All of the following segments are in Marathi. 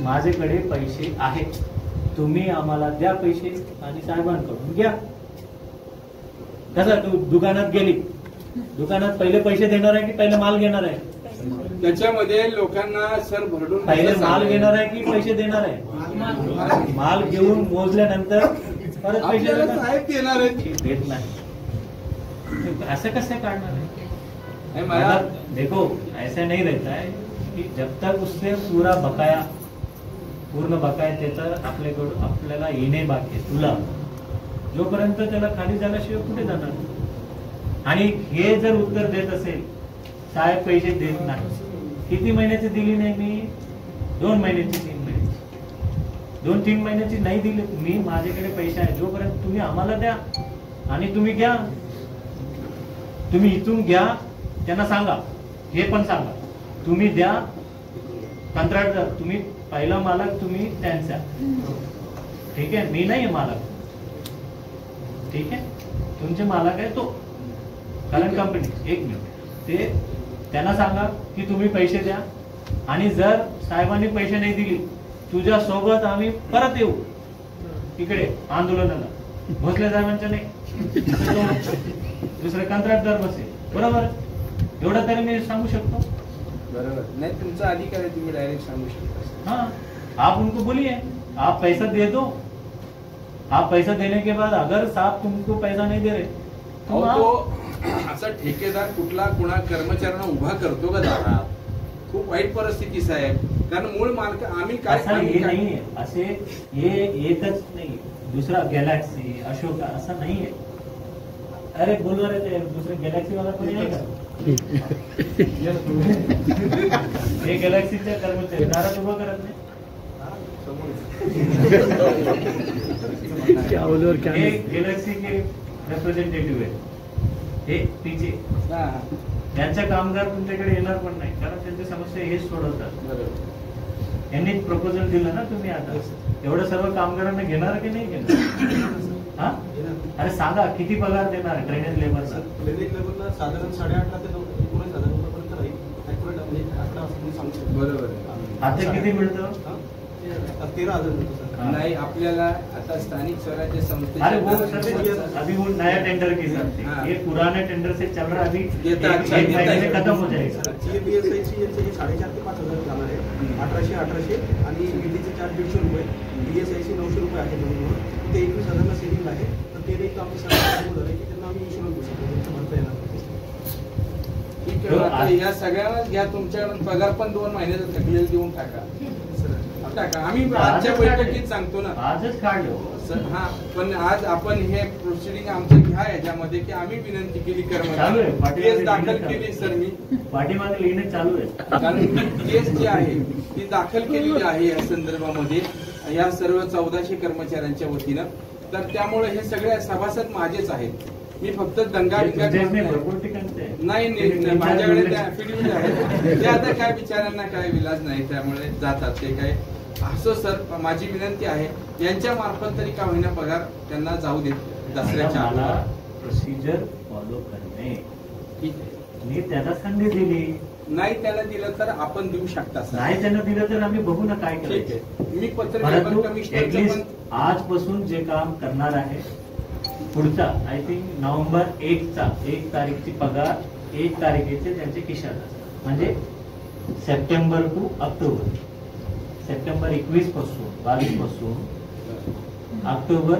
माझ्याकडे पैसे आहेत, तुम्ही आम्हाला द्या पैसे आणि साहेबांकडून घ्या. कसं तू दुकानात गेली, दुकानात पहिले पैसे देणार आहे की पहिले माल घेणार आहे? त्याच्यामध्ये लोकांना सर भरडून पहिले माल घेणार आहे की पैसे देणार आहे? माल घेऊन मोजल्यानंतर परत पैसे देणार आहे, देत नाही. असं कसं काढणार आहे? देखो ऐसा नहीं रहता है कि जब तक उससे पूर्ण बकाया त्याचा आपल्याला येणे बाकी तुला जोपर्यंत त्याला खाली झाल्याशिवाय कुठे जाणार. आणि हे जर उत्तर देत असेल साहेब पैसे देत नाही, किती महिन्याची दिली नाही मी? 2 महिन्याची, 3 महिन्याची. 2-3 महिन्याची नाही दिली मी, माझ्याकडे पैसे आहे जोपर्यंत तुम्ही आम्हाला द्या आणि तुम्ही घ्या. तुम्ही इथून घ्या, त्यांना सांगा, हे पण सांगा तुम्ही द्या. कंत्राटदार तुम्ही, पहिला मालक तुम्ही त्यांचा, ठीक आहे? मी नाही मालक, ठीक आहे? तुमचे मालक आहे तो कारण कंपनी. 1 मिनिट, ते त्यांना सांगा की तुम्ही पैसे द्या आणि जर साहेबांनी पैसे नाही दिली तुझ्या सोबत आम्ही परत येऊ इकडे आंदोलनाला. भोसले साहेबांच्या नाही, दुसरे कंत्राटदार बसेल, बरोबर? एवढं तरी मी सांगू शकतो. बरोबर नाही, तुमचा अधिकार आहे, तुम्ही डायरेक्ट सांगू शकता. हाँ, आप उनको बोलिए आप पैसा दे दो. आप पैसा देने के बाद अगर साहब तुमको पैसा नहीं दे रहे तो असा ठेकेदार कुठला कुणा कर्मचाऱ्यांना उभा करतो का दारात? खूप वाईट परिस्थिती साहेब, कारण मूळ मालक आम्ही काय नाही असे हे एकच नाही, दुसरा गॅलेक्सी अशोका असं नाहीये. अरे बोलवा रे, ते दुसरे गॅलेक्सी वाला कोणी आहे का? हे गॅलेक्सीच्या कर्मचारी दारात उभं करत नाही. हे गॅलेक्सी के रिप्रेझेंटेटिव्ह आहे, हे पीचे. त्यांच्या कामगार तुमच्याकडे येणार पण नाही, कारण त्यांची समस्या हेच सोडवतात. यांनी प्रपोजल दिलं ना तुम्ही, आता एवढं सर्व कामगारांना घेणार की नाही घेणार? हा, अरे सांगा किती पगार देणार ड्रेनेज लेबरला? ड्रेनेज लेबरला साधारण 8.5 ते 19,000 रुपयापर्यंत राहील. बरोबर. आता किती मिळतं? 13,000 मिळतो. नाही, आपल्याला आता स्थानिक स्वराज्य संस्थे, अरे वो अभी वो नया टेंडर के हिसाब से, ये पुराने टेंडर से चल रहा है, अभी 1 महीने में खत्म हो जाएगा. बीएसआयची यांचे 4,500 ते 5,000 जाणार आहे. 1800 आणि ईडीचे चार्ज 150 रुपये, बीएसआयची 900 रुपये आहे म्हणून ते 21,000 सेलिंग आहे. तर ते एक आमची सरकार झाले की त्यांना आम्ही इन्शुरन्स देऊ शकतो, भरता येणार. ठीक आहे, आता या सगळ्यांना घ्या, तुमच्याकडून पगार पण 2 महिन्याचा थकलेला देऊन टाका. आम्ही आजच्या बैठकीत सांगतो ना, आजच काढलो. हा, पण आज आपण हे प्रोसिडिंग आमचं घ्या याच्यामध्ये की आम्ही विनंती केली, कर्मचारी केस दाखल केली. सर मी पाठीमागे लिहिणे चालू आहे, कारण केस जी आहे ती दाखल केलेली आहे या संदर्भामध्ये या सर्व 1400 कर्मचाऱ्यांच्या वतीनं. तर त्यामुळे हे सगळे सभासद माझेच आहेत. मी फक्त दंगा नाही, माझ्याकडे त्या ऍफिडेव्हिट आहेत, ते आता काय बिचाऱ्यांना काय विलाज नाही, त्यामुळे जातात ते काय. असं सर माझी विनंती आहे, यांच्या मार्फत तरी का होईना पगार त्यांना जाऊ देत दसऱ्याच्या प्रोसिजर फॉलो करणे. ठीक आहे, मी त्याला संधी दिली नाही, त्याला दिलं तर आपण देऊ शकता. नाही त्यांना दिलं तर आम्ही बघू ना काय करायचं. मी पत्र आजपासून जे काम करणार आहे पुढचा, आय थिंक नोव्हेंबर 1 तारीखची पगार 1 तारखेचे त्यांचे खिशात, म्हणजे सप्टेंबर टू ऑक्टोबर. सप्टेंबर 21 पासून 22 पासून ऑक्टोबर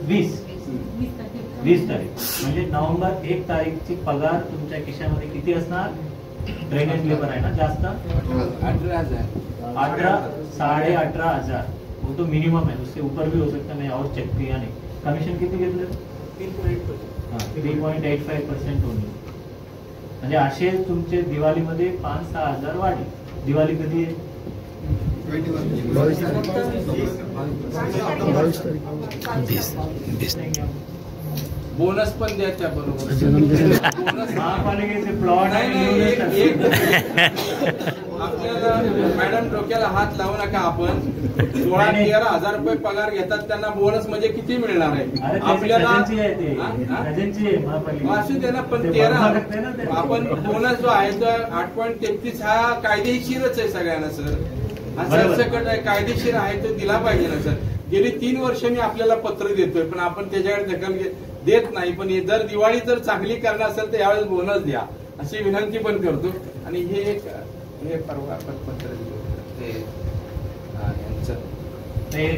20 तारीख, म्हणजे नोव्हेंबर 1 तारीखची पगार तुमच्या खिशामध्ये किती असणार? ड्रेनेज लेबर आहे ना जास्त, 18,000, 18,500. वो तो मिनिमम है, उससे ऊपर भी हो सकता है, मैं और चेक किया नहीं. कमिशन किती घेतलं? 3.85% होईल. म्हणजे असे तुमचे दिवाळीमध्ये 5-6 हजार वाढले. दिवाळी कधी आहे? 22 तारीख. बोनस पण द्या त्याबरोबर. बोनस महापालिकेचे प्लॉट आपल्याला मॅडम डोक्याला हात लावू नका. आपण 16-13 रुपये पगार घेतात, त्यांना बोनस म्हणजे किती मिळणार आहे आपल्याला? असू दे ना, पण 13 आपण बोनस जो आहे तो 8.33 हा कायदेशीरच आहे सगळ्यांना सर. हा सरसकट आहे, कायदेशीर आहे, तो दिला पाहिजे ना सर. गेली 3 वर्ष मी आपल्याला पत्र देतोय, पण आपण त्याच्याकडे दखल देत नाही. पण जर दिवाळी जर चांगली करणार असेल तर यावेळेस बोनस द्या अशी विनंती पण करतो. आणि हे परवा आपण पत्र दिलं ते यांचं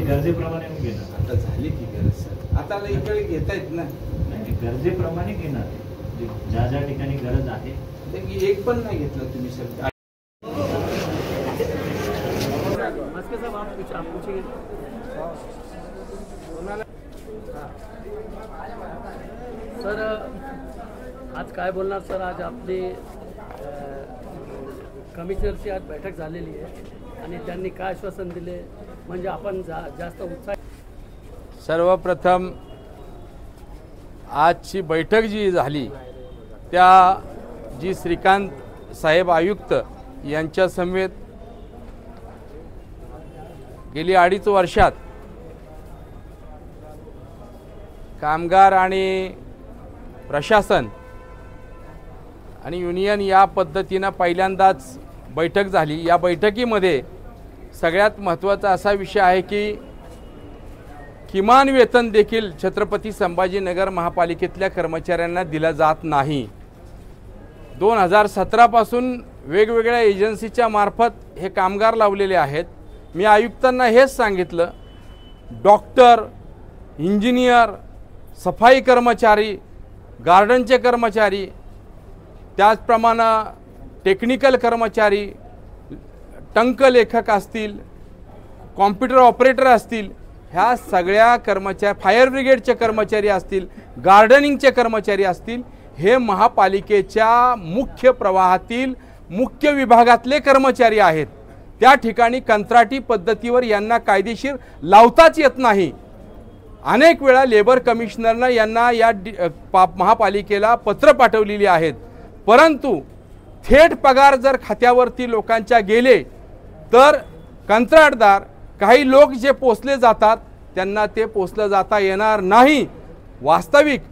गरजेप्रमाणे घेणार. आता झाली की गरज सर, आता इकडे घेतायत ना. गरजेप्रमाणे घेणार, ज्या ज्या ठिकाणी गरज आहे. एक पण नाही घेतलं तुम्ही सर. सर आज काय बोलणार सर? आज आपली कमिशनरची आज बैठक झालेली आहे आणि त्यांनी काय आश्वासन दिले म्हणजे आपण जास्त उत्साह. सर्वप्रथम आजची बैठक जी झाली त्या जी श्रीकांत साहेब आयुक्त यांच्या समेत गेली 2.5 वर्षात कामगार आणि प्रशासन आणि युनियन या पद्धतीनं पहिल्यांदाच बैठक झाली. या बैठकीमध्ये सगळ्यात महत्त्वाचा असा विषय आहे की किमान वेतन देखील छत्रपती संभाजीनगर महापालिकेतल्या कर्मचाऱ्यांना दिलं जात नाही. 2017 पासून वेगवेगळ्या एजन्सीच्या मार्फत हे कामगार लावलेले आहेत. मी आयुक्तांना हेच सांगितलं, डॉक्टर, इंजिनियर, सफाई कर्मचारी, गार्डनचे कर्मचारी, त्याचप्रमाणे टेक्निकल कर्मचारी, टंकलेखक असतील, कॉम्प्युटर ऑपरेटर असतील, ह्या सगळ्या कर्मचारी, फायर ब्रिगेडचे कर्मचारी असतील, गार्डनिंगचे कर्मचारी असतील, हे महापालिकेच्या मुख्य प्रवाहातील मुख्य विभागातले कर्मचारी आहेत. त्या ठिकाणी कंत्राटी पद्धतीवर यांना कायदेशीर लावताच येत नाही. अनेक वेळा लेबर कमिशनरनं यांना या महापालिकेला पत्र पाठवलेली आहेत, परंतु थेट पगार जर खात्यावरती लोकांच्या गेले तर कंत्राटदार, काही लोक जे पोचले जातात त्यांना ते पोचलं जाता येणार नाही. वास्तविक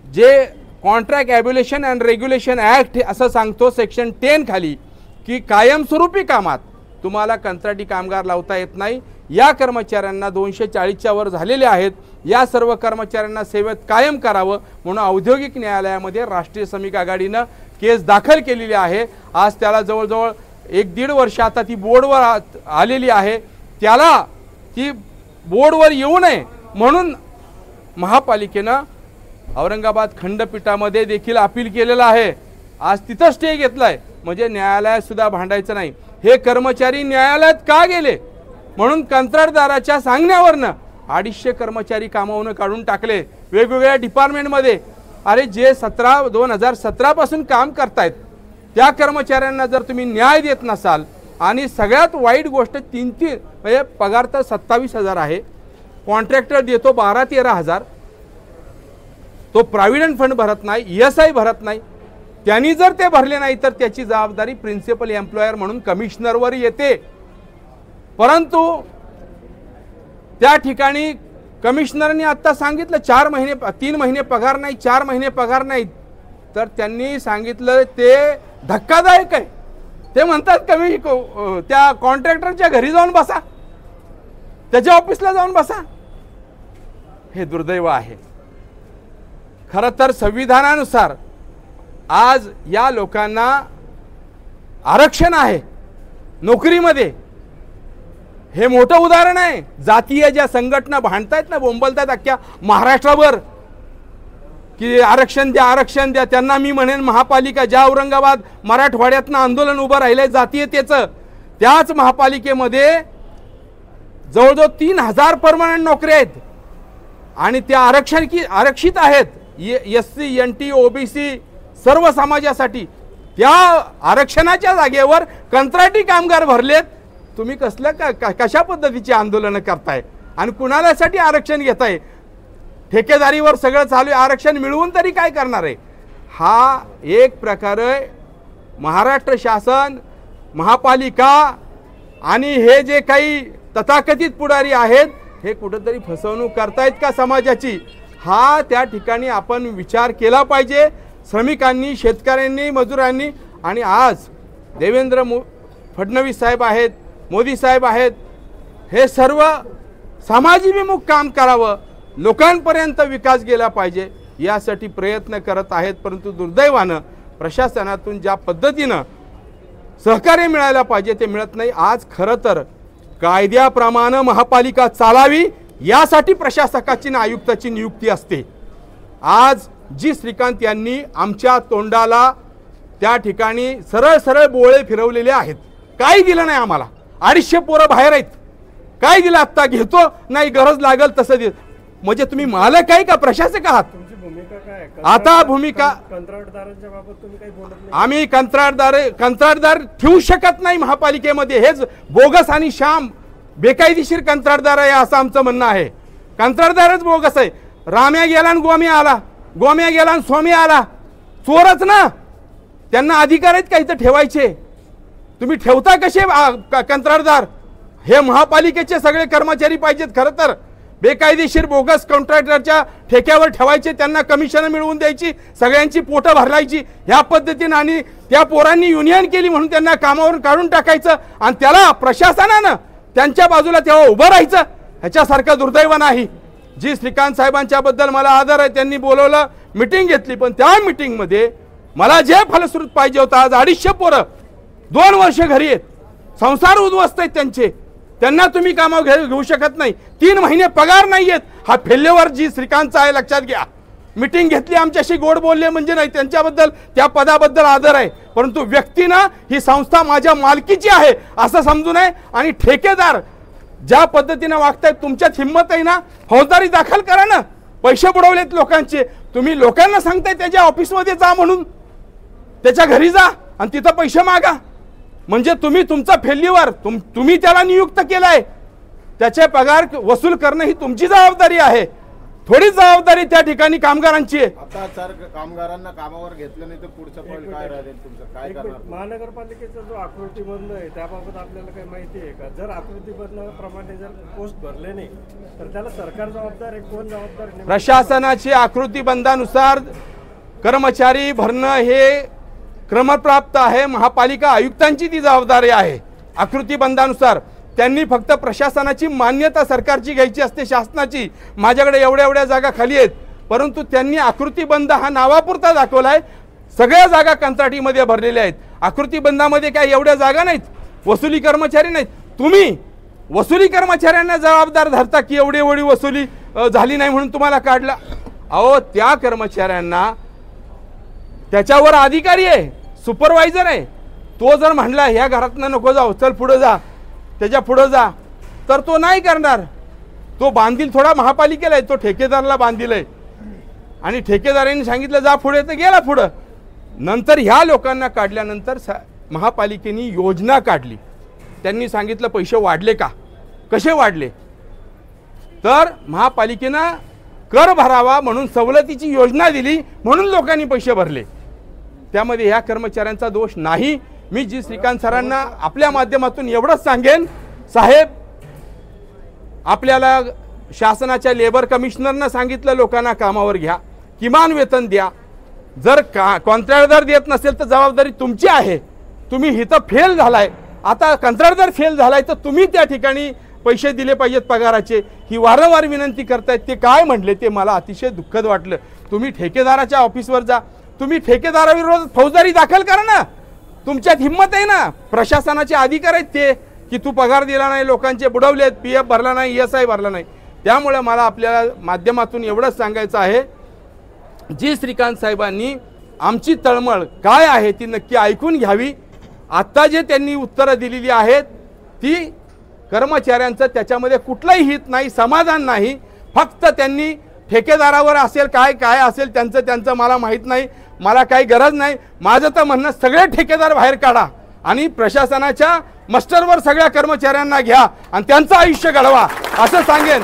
जे कॉन्ट्रॅक्ट ॲब्युलेशन अँड रेग्युलेशन ॲक्ट असं सांगतो सेक्शन 10 खाली की कायमस्वरूपी कामात तुम्हाला कंत्राटी कामगार लावता येत नाही. या कर्मचाऱ्यांना 240च्या वर झालेले आहेत. या सर्व कर्मचाऱ्यांना सेवेत कायम करावं म्हणून औद्योगिक न्यायालयामध्ये राष्ट्रीय श्रमिक आघाडीनं केस दाखल केलेली आहे. आज त्याला जवळजवळ 1-1.5 वर्ष आता ती बोर्डवर आलेली आहे. त्याला ती बोर्डवर येऊ नये म्हणून महापालिकेनं औरंगाबाद खंडपीठामध्ये देखील अपील केलेलं आहे. आज तिथं स्टे घेतलाय म्हणजे न्यायालयात सुद्धा भांडायचं नाही. हे कर्मचारी न्यायालयात का गेले म्हणून कंत्राटदाराच्या सांगण्यावरनं 250 कर्मचारी कामावून काढून टाकले वेगवेगळ्या डिपार्टमेंटमध्ये. अरे जे 2017 पासून काम करतायत त्या कर्मचाऱ्यांना जर तुम्ही न्याय देत नसाल, आणि सगळ्यात वाईट गोष्ट 3 म्हणजे पगार तर 27,000 आहे, कॉन्ट्रॅक्टर देतो 12-13 हजार, तो प्रॉव्हिडंट फंड भरत नाही, ESI भरत नाही. त्यांनी जर ते भरले नाही तर त्याची जबाबदारी प्रिन्सिपल एम्प्लॉयर म्हणून कमिशनरवर येते. परंतु त्या ठिकाणी कमिशनरने आता सांगितलं 3 महिने पगार नाही, 4 महिने पगार नाही. तर त्यांनी सांगितलं ते धक्कादायक आहे. ते म्हणतात त्या कॉन्ट्रॅक्टरच्या घरी जाऊन बसा, त्याच्या ऑफिसला जाऊन बसा. हे दुर्दैव आहे. खरं तर संविधानानुसार आज या लोकांना आरक्षण आहे नोकरीमध्ये. हे मोठं उदाहरण आहे. जातीय ज्या संघटना भांडतायत ना, बोंबलतायत अख्ख्या महाराष्ट्रावर की आरक्षण द्या, आरक्षण द्या. त्यांना मी म्हणेन महापालिका ज्या औरंगाबाद मराठवाड्यातनं आंदोलन उभं राहिलंय जातीयतेचं, त्याच महापालिकेमध्ये जवळजवळ 3,000 परमनंट नोकऱ्या आहेत आणि त्या आरक्षित आहेत. SC, NT, OBC सर्व समाजासाठी. त्या आरक्षणाच्या जागेवर कंत्राटी कामगार भरलेत. तुम्ही कशा पद्धतीचे आंदोलन करताय आणि कुणालासाठी आरक्षण घेताय? ठेकेदारीवर सगळं चालू आहे, आरक्षण मिळवून तरी काय करणार आहे? हा एक प्रकारे महाराष्ट्र शासन, महापालिका आणि हे जे काही तथाकथित पुढारी आहेत हे कुठंतरी फसवणूक करतायत का समाजाची? हा त्या ठिकाणी आपण विचार केला पाहिजे, श्रमिकांनी, शेतकऱ्यांनी, मजुरांनी. आणि आज देवेंद्र फडणवीस साहेब आहेत, मोदी साहेब आहेत, हे सर्व समाजविमुख काम करावं, लोकांपर्यंत विकास गेला पाहिजे यासाठी प्रयत्न करत आहेत. परंतु दुर्दैवानं प्रशासनातून ज्या पद्धतीनं सहकार्य मिळायला पाहिजे ते मिळत नाही. आज खरं तर कायद्याप्रमाणे महापालिका चालावी यासाठी प्रशासकाची आणि आयुक्ताची नियुक्ती असते. आज जी श्रीकांत यांनी आमच्या तोंडाला त्या ठिकाणी सरळ सरळ बोळे फिरवलेले आहेत. काही दिलं नाही आम्हाला. 250 पोरं बाहेर आहेत. काय दिलं? आत्ता घेतो, नाही गरज लागल तसं देत. म्हणजे तुम्ही मालक आहे का प्रशासक आहात? तुमची भूमिका काय आहे? आता भूमिका कंत्राटदारांच्या बाबत तुम्ही काही बोलत नाही. आम्ही कंत्राटदार ठेवू शकत नाही महापालिकेमध्ये. हेच बोगस आणि श्याम बेकायदेशीर कंत्राटदार आहे असं आमचं म्हणणं आहे. कंत्राटदारच बोगस आहे. राम्या गेला आणि गोम्या आला, गोम्या गेला आणि स्वामी आला. चोरच ना. त्यांना अधिकार आहेत का इथं ठेवायचे? तुम्ही ठेवता कसे कंत्राटदार? हे महापालिकेचे सगळे कर्मचारी पाहिजेत. खरं तर बेकायदेशीर बोगस कॉन्ट्रॅक्टरच्या ठेक्यावर ठेवायचे, त्यांना कमिशन मिळवून द्यायची, सगळ्यांची पोटं भरलायची ह्या पद्धतीनं. आणि त्या पोरांनी युनियन केली म्हणून त्यांना कामावरून काढून टाकायचं आणि त्याला प्रशासनानं त्यांच्या बाजूला तेव्हा उभं राहायचं. ह्याच्यासारखं दुर्दैव नाही. जी श्रीकांत साहेबांच्याबद्दल मला आदर आहे, त्यांनी बोलवलं, मिटिंग घेतली, पण त्या मिटिंगमध्ये मला जे फलश्रुत पाहिजे होतं, आज 250 पोरं 2 वर्ष घरी आहेत, संसार उद्ध्वस्त आहेत त्यांचे, त्यांना तुम्ही कामावर घेऊ शकत नाही. 3 महिने पगार नाही आहेत. हा फेल्युअर जी श्रीकांतचा आहे, लक्षात घ्या. मिटिंग घेतली, आमच्याशी गोड बोलले म्हणजे नाही, त्यांच्याबद्दल त्या पदाबद्दल आदर आहे, परंतु व्यक्तीनं ही संस्था माझ्या मालकीची आहे असं समजू नये. आणि ठेकेदार ज्या पद्धतीनं वागतायत, तुमच्यात हिंमत आहे ना, फौजदारी दाखल करा ना. पैसे बुडवलेत लोकांचे, तुम्ही लोकांना सांगताय त्याच्या ऑफिसमध्ये जा म्हणून, त्याच्या घरी जा आणि तिथं पैसे मागा. म्हणजे तुम्ही तुमचा फेल्युअर, तुम्ही त्याला नियुक्त केलाय, त्याचे पगार वसूल करणं ही तुमची जबाबदारी आहे, थोडी जबाबदारी त्या ठिकाणी कामगारांची आहे. आता सर कामगारांना कामावर घेतलं नाही तर पुढचं पाऊल काय राहील तुमचं? काय करणार? महानगरपालिकेचा जो आकृतीबंध आहे त्याबाबत आपल्याला काही माहिती आहे का? जर आकृतीबंधाप्रमाणे जर पोस्ट भरले नाही तर त्याला सरकार जबाबदार आहे, कोण जबाबदार आहे? प्रशासनाची आकृतीबंधानुसार कर्मचारी भरणं हे क्रमप्राप्त आहे. महापालिका आयुक्तांची ती जबाबदारी आहे. आकृतीबंधानुसार त्यांनी फक्त प्रशासनाची मान्यता सरकारची घ्यायची असते, शासनाची. माझ्याकडे एवढ्या एवढ्या जागा खाली आहेत, परंतु त्यांनी आकृतीबंध हा नावापुरता दाखवलाय. सगळ्या जागा कंत्राटीमध्ये भरलेल्या आहेत. आकृतीबंधामध्ये काय एवढ्या जागा नाहीत, वसुली कर्मचारी नाहीत. तुम्ही वसुली कर्मचाऱ्यांना जबाबदार धरता की एवढी एवढी वसुली झाली नाही म्हणून तुम्हाला काढला. अहो, त्या कर्मचाऱ्यांना त्याच्यावर अधिकारी आहे, सुपरवायझर आहे. तो जर म्हणला ह्या घरातनं नको जाऊ, चल पुढे जा, त्याच्या पुढे जा, तर तो नाही करणार. तो बांधील थोडा महापालिकेला आहे, तो ठेकेदाराला बांधील आहे. आणि ठेकेदारांनी सांगितलं जा पुढे, तर गेला पुढं. नंतर ह्या लोकांना काढल्यानंतर महापालिकेने योजना काढली. त्यांनी सांगितलं पैसे वाढले का, कसे वाढले, तर महापालिकेनं कर भरावा म्हणून सवलतीची योजना दिली, म्हणून लोकांनी पैसे भरले. त्यामध्ये ह्या कर्मचाऱ्यांचा दोष नाही. मी जी श्रीकांत सरांना आपल्या माध्यमातून एवढंच सांगेन, साहेब आपल्याला शासनाच्या लेबर कमिशनरनं सांगितलं लोकांना कामावर घ्या, किमान वेतन द्या. जर कॉन्ट्रॅक्टदार देत नसेल तर जबाबदारी तुमची आहे. तुम्ही इथं फेल झालाय, आता कंत्राटदार फेल झालाय, तर तुम्ही त्या ठिकाणी पैसे दिले पाहिजेत पगाराचे. ही वारंवार विनंती करतायत. ते काय म्हणले ते मला अतिशय दुःखद वाटलं. तुम्ही ठेकेदाराच्या ऑफिसवर जा, तुम्ही ठेकेदाराविरोधात फौजदारी दाखल करा ना. तुमच्यात हिंमत आहे ना. प्रशासनाचे अधिकार आहेत ते की तू पगार दिला नाही, लोकांचे बुडवलेत, PF भरला नाही, ESI भरला नाही. त्यामुळे मला आपल्या माध्यमातून एवढंच सांगायचं आहे, जी श्रीकांत साहेबांनी आमची तळमळ काय आहे ती नक्की ऐकून घ्यावी. आत्ता जे त्यांनी उत्तरं दिलेली आहेत ती कर्मचाऱ्यांचं त्याच्यामध्ये कुठलंही हित नाही, समाधान नाही. फक्त त्यांनी ठेकेदारावर असेल काय काय असेल त्यांचं मला माहीत नाही, मला काही गरज नाही. माझं तर म्हणणं सगळे ठेकेदार बाहेर काढा आणि प्रशासनाच्या मस्टरवर सगळ्या कर्मचाऱ्यांना घ्या आणि त्यांचं आयुष्य घडवा असं सांगेन.